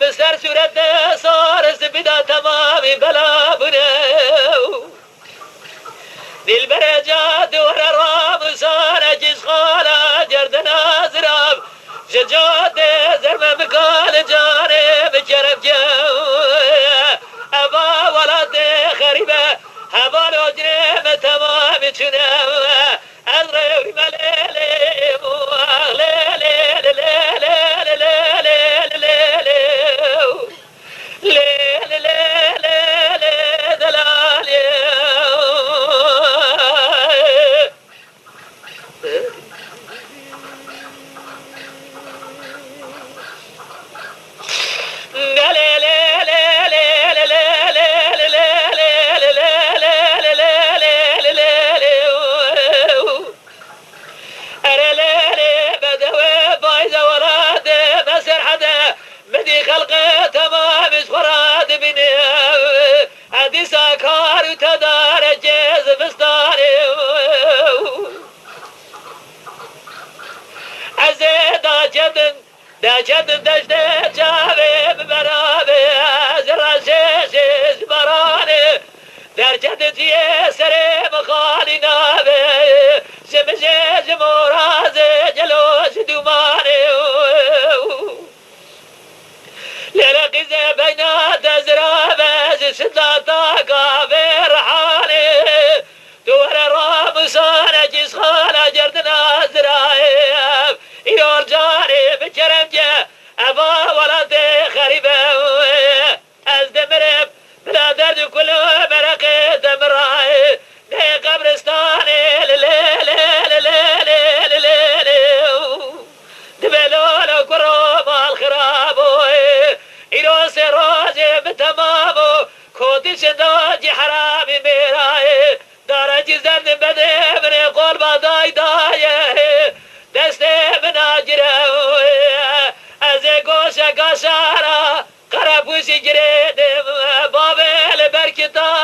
بسر صورت سارس بدا تمامی بلا بونه دل بر جا دور رام سارا جس خالا جرد نازرام ججاد زرم بقال جانه بجرم جو ابا ولاد خريبه هبال وجرم تمام چنم از روی ملیلی خلقه تمام اسفراد بني هدي ساكار وتدار جيز بستاني عزي دا جدن دشت جاوي ببرابي زرا شيش براني در جدن سري مخالي نابي شمشيش مرازي جلوش دوماني لرقزة بينات زرابة ستلاتا قابي رحاني دور رامسانة جس خالة جردنا زرايب يور جاني بكرمجة أبا ولد خريبة أزدمرب بلا درد كله مرقي دمراي ني قبرستاني دبلول كروم الخراب إلو سراج بتمامو كودش داجي حرامي ميراي دارج زرد بده من قول بداي داي دسته من اجره از گوش گشارا قربوش گردم بابل برکتا